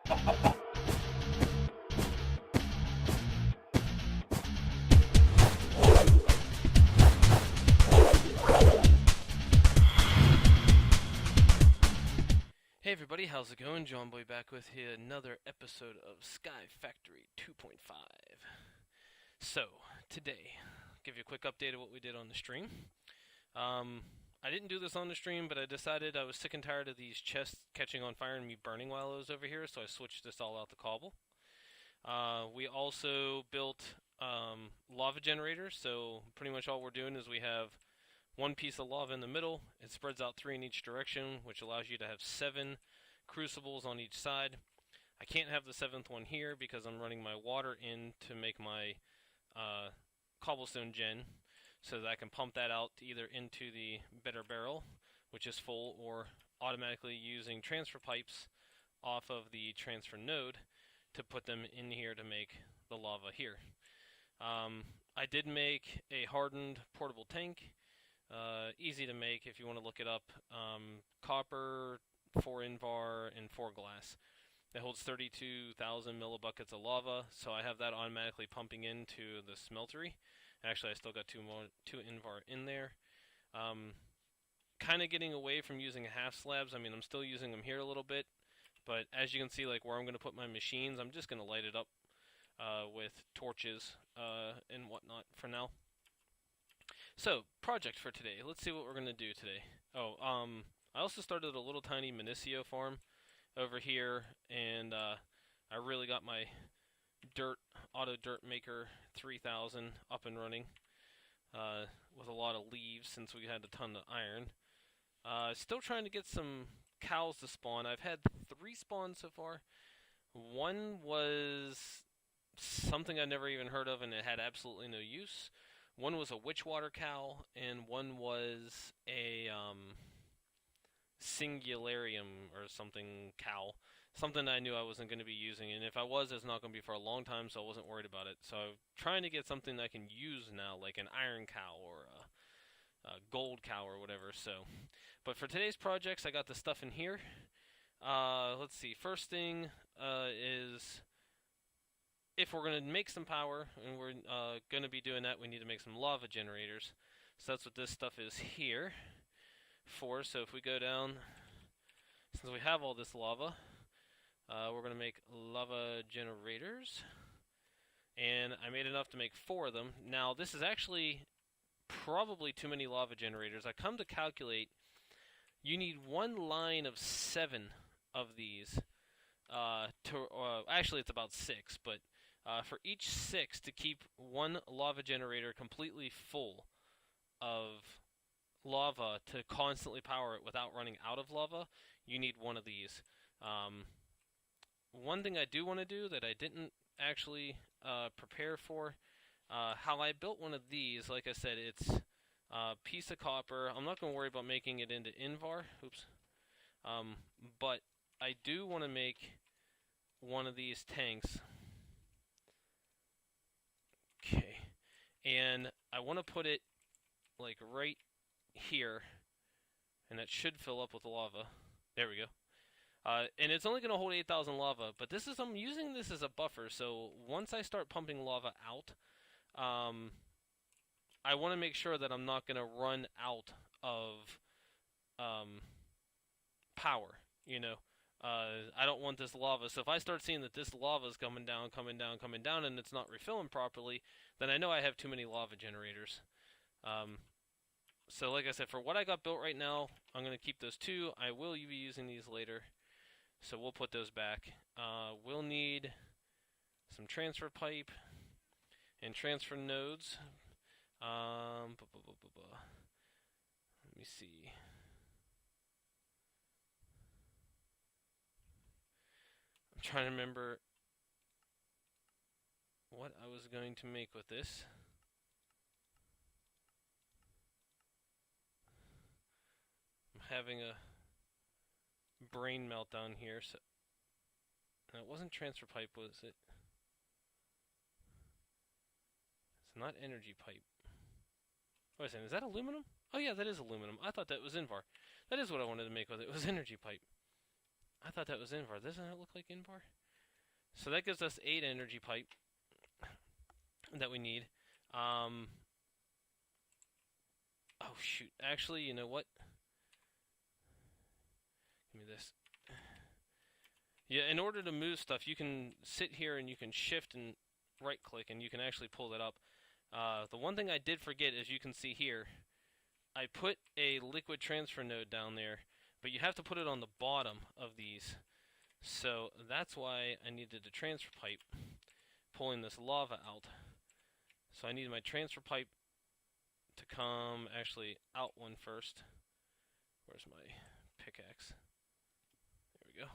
Hey everybody, how's it going? John Boy back with here another episode of Sky Factory 2.5. So, today, give you a quick update of what we did on the stream. I didn't do this on the stream, but I decided I was sick and tired of these chests catching on fire and me burning while I was over here, so I switched this all out to cobble. We also built lava generators, so pretty much all we're doing is we have one piece of lava in the middle. It spreads out 3 in each direction, which allows you to have 7 crucibles on each side. I can't have the 7th one here because I'm running my water in to make my cobblestone gen, so that I can pump that out either into the bitter barrel, which is full, or automatically using transfer pipes off of the transfer node to put them in here to make the lava here. I did make a hardened portable tank. Easy to make if you want to look it up. Copper, 4 invar, and 4 glass. It holds 32,000 millibuckets of lava, so I have that automatically pumping into the smeltery. Actually, I still got 2 invar in there. Kind of getting away from using half slabs. I mean, I'm still using them here a little bit, but as you can see, like where I'm going to put my machines, I'm just going to light it up with torches and whatnot for now. So, project for today. Let's see what we're going to do today. I also started a little tiny Minicio farm over here, and I really got my auto dirt maker 3000 up and running with a lot of leaves since we had a ton of iron. Still trying to get some cows to spawn. I've had 3 spawns so far. One was something I never even heard of, and it had absolutely no use. One was a witchwater cow, and one was a singularium or something cow. Something I knew I wasn't going to be using, and if I was, it's not going to be for a long time, so I wasn't worried about it. So I'm trying to get something I can use now, like an iron cow or a gold cow or whatever. So, but for today's projects, I got the stuff in here. Let's see. First thing is, if we're going to make some power, and we're going to be doing that, we need to make some lava generators. So that's what this stuff is here for. So if we go down, since we have all this lava, we're going to make lava generators. And I made enough to make 4 of them. Now this is actually probably too many lava generators. I come to calculate, you need 1 line of 7 of these. Actually it's about 6, but for each 6 to keep 1 lava generator completely full of lava to constantly power it without running out of lava, you need 1 of these. One thing I do want to do that I didn't actually prepare for, how I built one of these, like I said, it's a piece of copper. I'm not going to worry about making it into invar. Oops. But I do want to make one of these tanks. Okay, and I want to put it like right here, and that should fill up with lava. There we go. And it's only going to hold 8,000 lava, but I'm using this as a buffer, so once I start pumping lava out, I want to make sure that I'm not going to run out of power, you know. I don't want this lava, so if I start seeing that this lava is coming down, and it's not refilling properly, then I know I have too many lava generators. So like I said, for what I got built right now, I'm going to keep those 2. I will be using these later, so we'll put those back. We'll need some transfer pipe and transfer nodes. Let me see. I'm trying to remember what I was going to make with this. I'm having a brain meltdown here. So, and it wasn't transfer pipe, was it? It's not energy pipe. Wait a second, is that aluminum? Oh yeah, that is aluminum. I thought that was Invar. That is what I wanted to make with it. It was energy pipe. I thought that was Invar. Doesn't it look like Invar? So that gives us 8 energy pipe that we need. Oh shoot. Actually, you know what? Give me this. Yeah, in order to move stuff, you can sit here and you can shift and right click and you can actually pull that up. The one thing I did forget, as you can see here, I put a liquid transfer node down there, but you have to put it on the bottom of these. So that's why I needed a transfer pipe pulling this lava out. So I needed my transfer pipe to come actually out one first. Where's my pickaxe? There we go.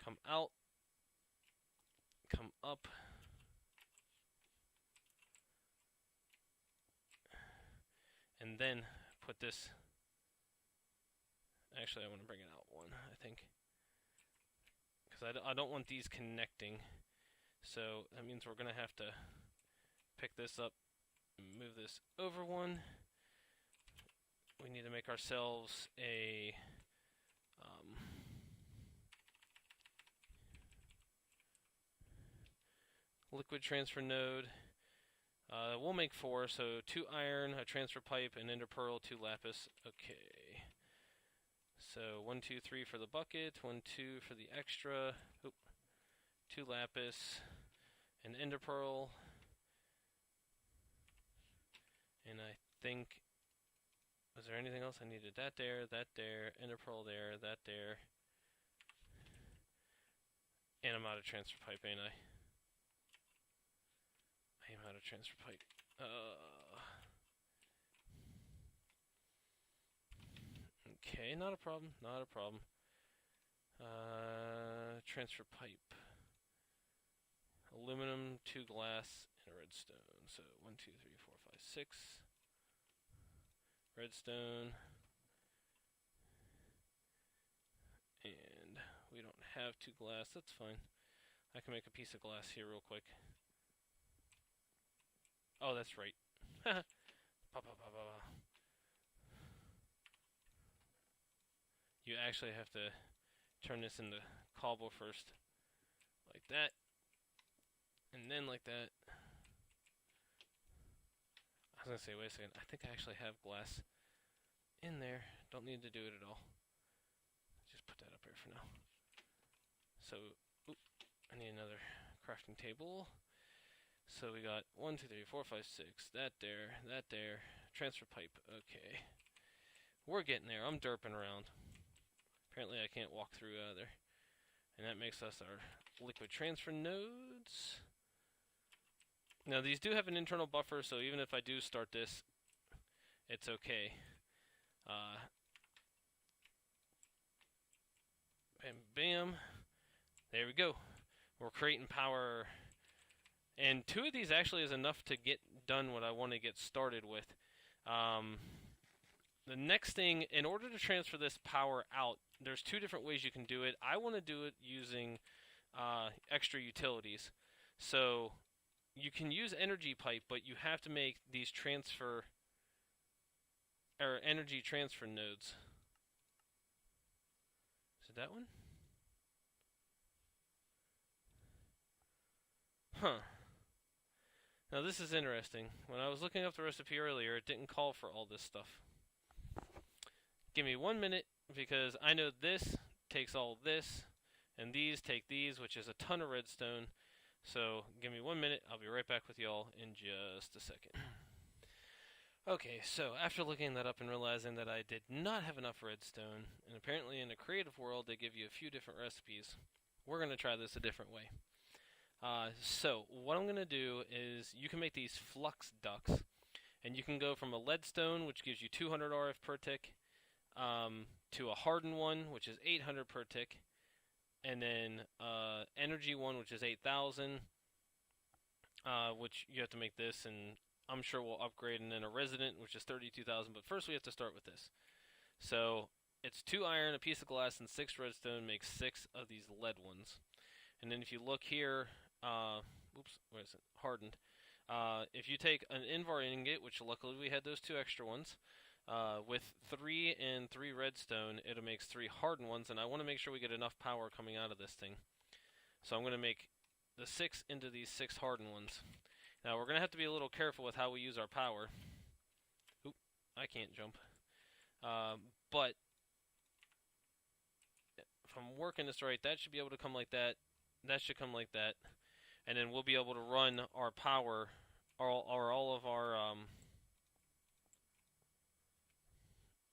Come out, come up, and then put this. Actually, I want to bring it out one, I think, because I don't want these connecting. So that means we're going to have to pick this up and move this over one. We need to make ourselves a liquid transfer node. We'll make 4, so 2 iron, a transfer pipe, an ender pearl, 2 lapis. Okay. So 1, 2, 3 for the bucket, 1, 2 for the extra. Oop. 2 lapis, an ender pearl, and I think, was there anything else I needed? That there, ender pearl there, that there, and I'm out of transfer pipe, ain't I? I am out of transfer pipe. Okay, not a problem, not a problem. Transfer pipe. Aluminum, 2 glass, and a redstone. So 1, 2, 3, 4, 5, 6. Redstone. And we don't have 2 glass, that's fine. I can make a piece of glass here real quick. Oh, that's right. You actually have to turn this into cobble first. Like that. And then like that. I was going to say, wait a second. I think I actually have glass in there. Don't need to do it at all. Just put that up here for now. So, I need another crafting table. So we got 1, 2, 3, 4, 5, 6. That there. Transfer pipe. Okay. We're getting there. I'm derping around. Apparently I can't walk through either. And that makes us our liquid transfer nodes. Now these do have an internal buffer, so even if I do start this, it's okay. Bam, bam. There we go. We're creating power. And 2 of these actually is enough to get done what I want to get started with. The next thing, in order to transfer this power out, there's 2 different ways you can do it. I want to do it using extra utilities. So you can use energy pipe, but you have to make these energy transfer nodes. Is it that one? Huh. Now this is interesting. When I was looking up the recipe earlier, it didn't call for all this stuff. Give me 1 minute, because I know this takes all this, and these take these, which is a ton of redstone. So give me 1 minute, I'll be right back with y'all in just a second. Okay, so after looking that up and realizing that I did not have enough redstone, and apparently in the creative world they give you a few different recipes, we're going to try this a different way. So what I'm going to do is, you can make these flux ducts, and you can go from a leadstone, which gives you 200 RF per tick, to a hardened one, which is 800 per tick, and then energy one, which is 8,000, which you have to make this, and I'm sure we'll upgrade, and then a resident, which is 32,000, but first we have to start with this. So it's 2 iron, a piece of glass, and 6 redstone makes 6 of these lead ones. And then if you look here, where is it? Hardened. If you take an Invar ingot, which luckily we had those 2 extra ones, With 3 and 3 redstone, it'll make 3 hardened ones, and I want to make sure we get enough power coming out of this thing. So I'm going to make the 6 into these 6 hardened ones. Now we're going to have to be a little careful with how we use our power. Oop, I can't jump. But if I'm working this right, that should be able to come like that. That should come like that. And then we'll be able to run our power, all of our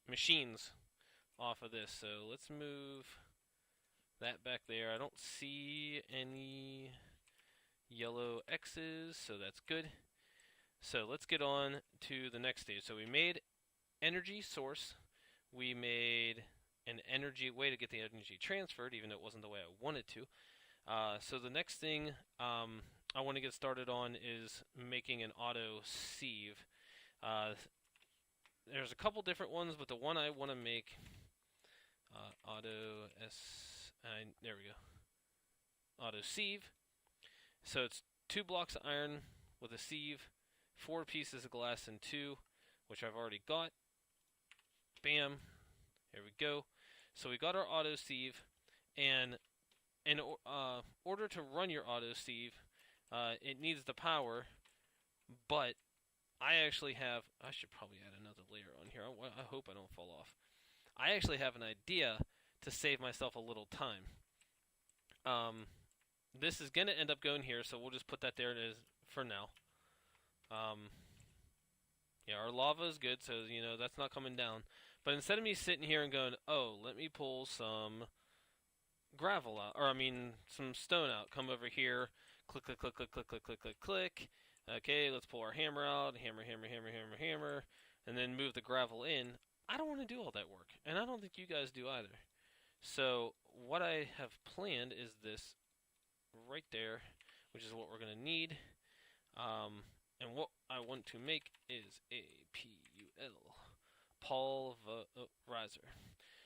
machines off of this. So let's move that back there. I don't see any yellow X's, so that's good. So let's get on to the next stage. So we made energy source. We made an energy way to get the energy transferred, even though it wasn't the way I wanted to. So the next thing I want to get started on is making an auto sieve. There's a couple different ones, but the one I want to make, there we go, auto sieve. So it's 2 blocks of iron with a sieve, 4 pieces of glass and 2, which I've already got. Bam, here we go. So we got our auto sieve, and in order to run your auto sieve, it needs the power, but I actually have, I should probably add another layer on here. I hope I don't fall off. I actually have an idea to save myself a little time. This is going to end up going here, so we'll just put that there as for now. Yeah, our lava is good, so, you know, that's not coming down. But instead of me sitting here and going, oh, let me pull some gravel out, or I mean, some stone out, come over here, click, click, click, click, click, click, click, click, click. Okay, let's pull our hammer out, hammer, hammer, hammer, hammer, hammer, and then move the gravel in. I don't want to do all that work, and I don't think you guys do either. So what I have planned is this right there, which is what we're going to need. And what I want to make is a pulverizer.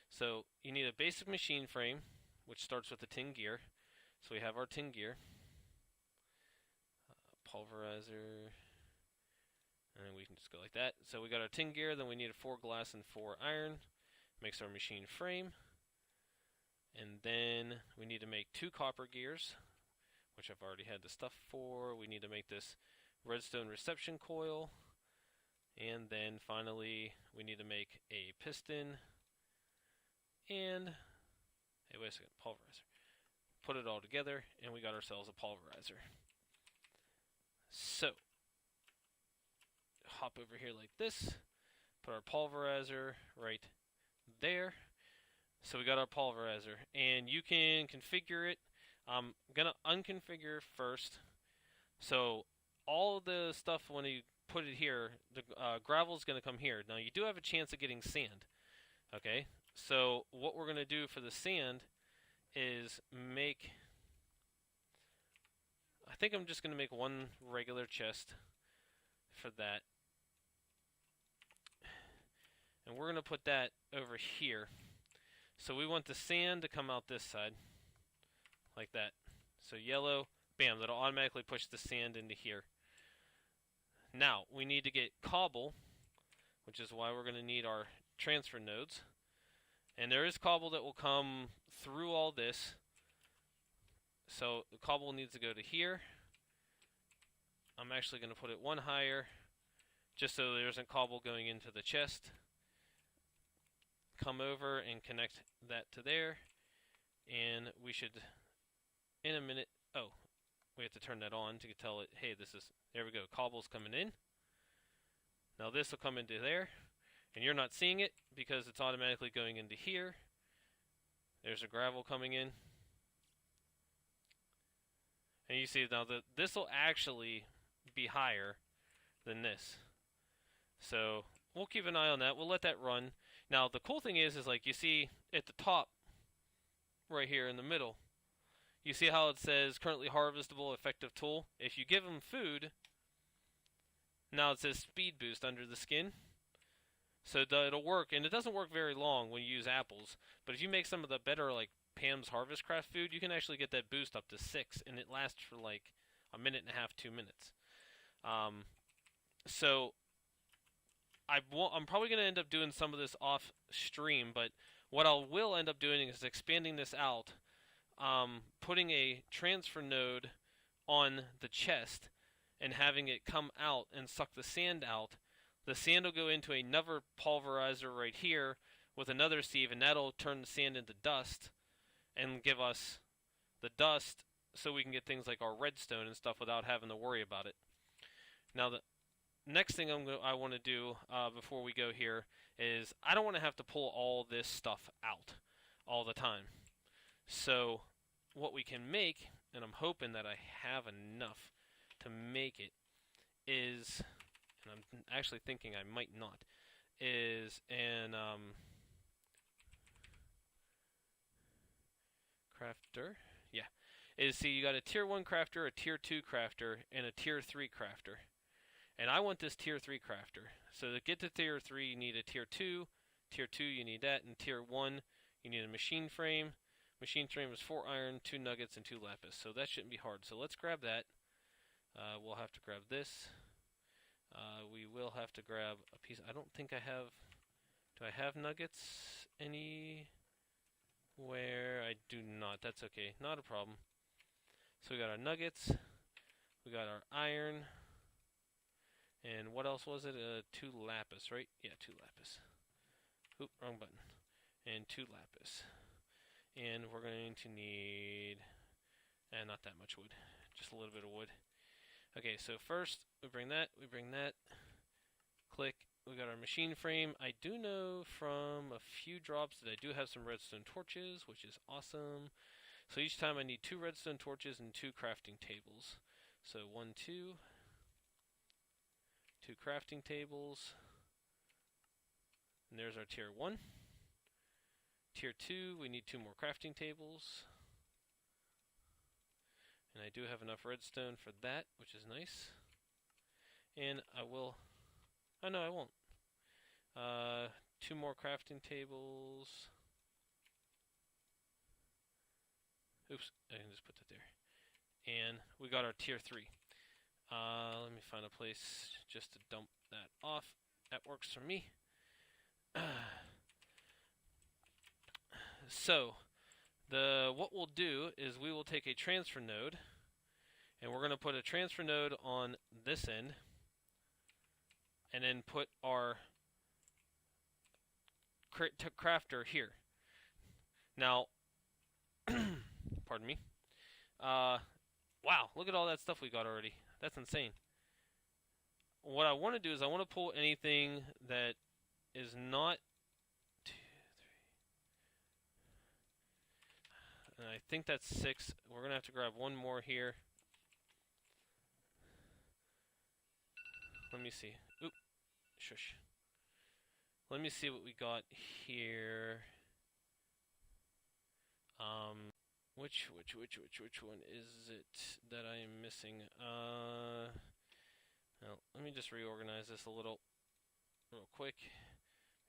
So you need a basic machine frame, which starts with the tin gear. So we have our tin gear. Pulverizer. And then we can just go like that. So we got our tin gear, then we need 4 glass and 4 iron. Makes our machine frame. And then we need to make 2 copper gears, which I've already had the stuff for. We need to make this redstone reception coil. And then finally, we need to make a piston. And, hey, wait a second, pulverizer. Put it all together, and we got ourselves a pulverizer. So, hop over here like this. Put our pulverizer right there. So we got our pulverizer, and you can configure it. I'm gonna unconfigure first. So all of the stuff, when you put it here, the gravel is gonna come here. Now you do have a chance of getting sand. Okay, so what we're gonna do for the sand is make. I think I'm just gonna make 1 regular chest for that, and we're gonna put that over here. So we want the sand to come out this side, like that. So yellow, bam, that'll automatically push the sand into here. Now, we need to get cobble, which is why we're going to need our transfer nodes. And there is cobble that will come through all this. So the cobble needs to go to here. I'm actually going to put it 1 higher, just so there isn't cobble going into the chest. Come over and connect that to there, and we should, in a minute, oh, we have to turn that on to tell it, hey, this is, there we go, cobble's coming in. Now this will come into there, and you're not seeing it because it's automatically going into here. There's a gravel coming in. And you see now that this will actually be higher than this. So we'll keep an eye on that. We'll let that run. Now the cool thing is like you see at the top, right here in the middle, you see how it says currently harvestable effective tool. If you give them food, now it says speed boost under the skin. So it'll work, and it doesn't work very long when you use apples. But if you make some of the better like Pam's Harvest Craft food, you can actually get that boost up to 6, and it lasts for like 1.5 minutes, 2 minutes. So I'm probably going to end up doing some of this off stream, but what I will end up doing is expanding this out, putting a transfer node on the chest and having it come out and suck the sand out. The sand will go into another pulverizer right here with another sieve, and that'll turn the sand into dust and give us the dust so we can get things like our redstone and stuff without having to worry about it. Now, the next thing I want to do before we go here is I don't want to have to pull all this stuff out all the time. So what we can make, and I'm hoping that I have enough to make it, is, and I'm actually thinking I might not, is an crafter. Yeah. See, you got a tier 1 crafter, a tier 2 crafter, and a tier 3 crafter. And I want this tier 3 crafter. So to get to tier 3, you need a tier 2. Tier 2, you need that. And tier 1, you need a machine frame. Machine frame is 4 iron, 2 nuggets, and 2 lapis. So that shouldn't be hard. So let's grab that. We'll have to grab this. We will have to grab a piece. I don't think I have... Do I have nuggets anywhere? I do not. That's okay. Not a problem. So we got our nuggets. We got our iron. And what else was it? 2 lapis, right? Yeah, 2 lapis. Oop, wrong button. And 2 lapis. And we're going to need... not that much wood. Just a little bit of wood. Okay, so first, we bring that. Click. We got our machine frame. I do know from a few drops that I do have some redstone torches, which is awesome. So each time I need 2 redstone torches and 2 crafting tables. So 1, 2... 2 crafting tables, and there's our tier 1. Tier 2, we need 2 more crafting tables, and I do have enough redstone for that, which is nice. And I will, oh no, I won't. 2 more crafting tables. Oops, I can just put that there. And we got our tier 3. Let me find a place just to dump that off. That works for me. So, what we'll do is we will take a transfer node, and we're going to put a transfer node on this end, and then put our crafter here. Now, pardon me. Wow, look at all that stuff we got already. That's insane. What I want to do is I want to pull anything that is not 2, 3. And I think that's 6. We're going to have to grab one more here. Let me see. Oop. Shush. Let me see what we got here. Which one is it that I am missing? Well, let me just reorganize this a real quick.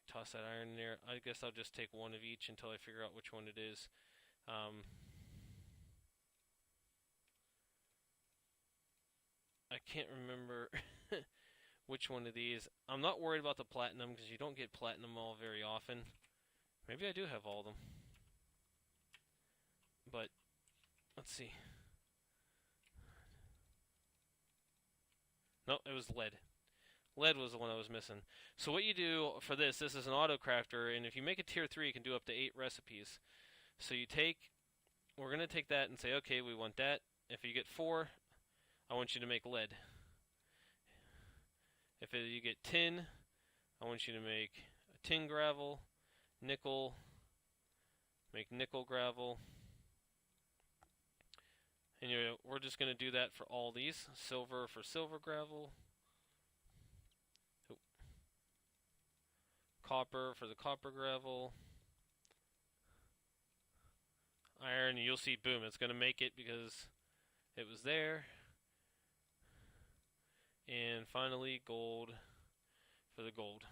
Toss that iron in there. I guess I'll just take one of each until I figure out which one it is. I can't remember which one of these. I'm not worried about the platinum because you don't get platinum all very often. Maybe I do have all of them. But, let's see. No, it was lead. Lead was the one I was missing. So what you do for this is an auto crafter, and if you make a tier 3, you can do up to 8 recipes. So we're going to take that and say, okay, we want that. If you get 4, I want you to make lead. If you get tin, I want you to make a tin gravel, nickel, make nickel gravel. And we're just going to do that for all these. Silver for silver gravel. Oh. Copper for the copper gravel. Iron, you'll see, boom, it's going to make it because it was there. And finally, gold for the gold.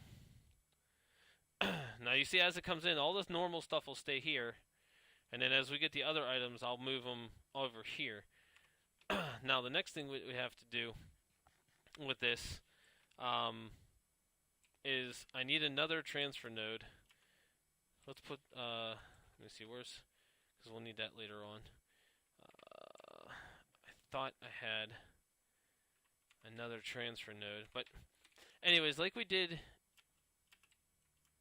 Now you see, as it comes in, all this normal stuff will stay here. And then as we get the other items, I'll move them over here. Now the next thing we have to do with this is I need another transfer node. Let's put, let me see, where's, because we'll need that later on. I thought I had another transfer node, but anyways, like we did,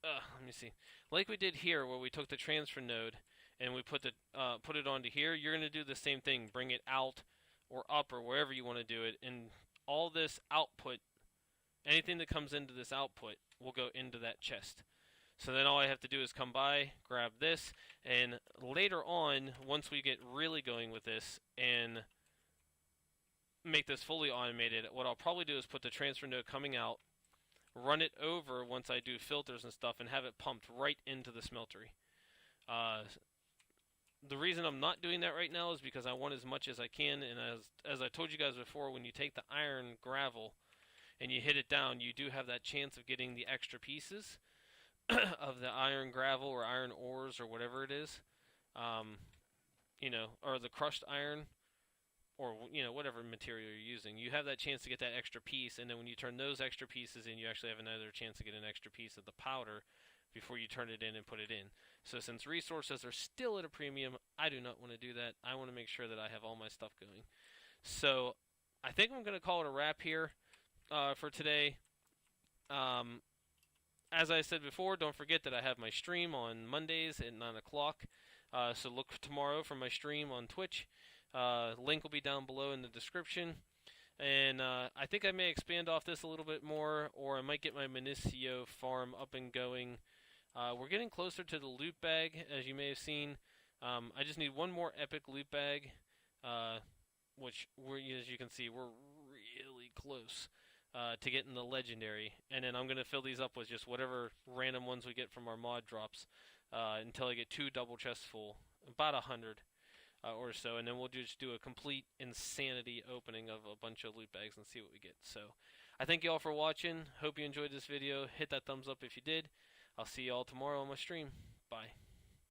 let me see, like we did here, where we took the transfer node and we put it onto here. You're gonna do the same thing, bring it out or up or wherever you want to do it, and all this output, anything that comes into this output, will go into that chest. So then all I have to do is come by, grab this, and later on, once we get really going with this and make this fully automated, what I'll probably do is put the transfer node coming out, run it over once I do filters and stuff, and have it pumped right into the smeltery. The reason I'm not doing that right now is because I want as much as I can, and as I told you guys before, when you take the iron gravel and you hit it down, you do have that chance of getting the extra pieces of the iron gravel or iron ores or whatever it is, you know, or the crushed iron, or, you know, whatever material you're using. You have that chance to get that extra piece, and then when you turn those extra pieces in, you actually have another chance to get an extra piece of the powder before you turn it in and put it in. So since resources are still at a premium, I do not want to do that. I want to make sure that I have all my stuff going. So I think I'm going to call it a wrap here for today. As I said before, don't forget that I have my stream on Mondays at 9 o'clock. So look tomorrow for my stream on Twitch. Link will be down below in the description. And I think I may expand off this a little bit more, or I might get my Minicio farm up and going. We're getting closer to the loot bag, as you may have seen. I just need one more epic loot bag, which, as you can see, we're really close to getting the legendary. And then I'm going to fill these up with just whatever random ones we get from our mod drops until I get 2 double chests full, about 100 or so. And then we'll just do a complete insanity opening of a bunch of loot bags and see what we get. So I thank you all for watching. Hope you enjoyed this video. Hit that thumbs up if you did. I'll see you all tomorrow on my stream. Bye.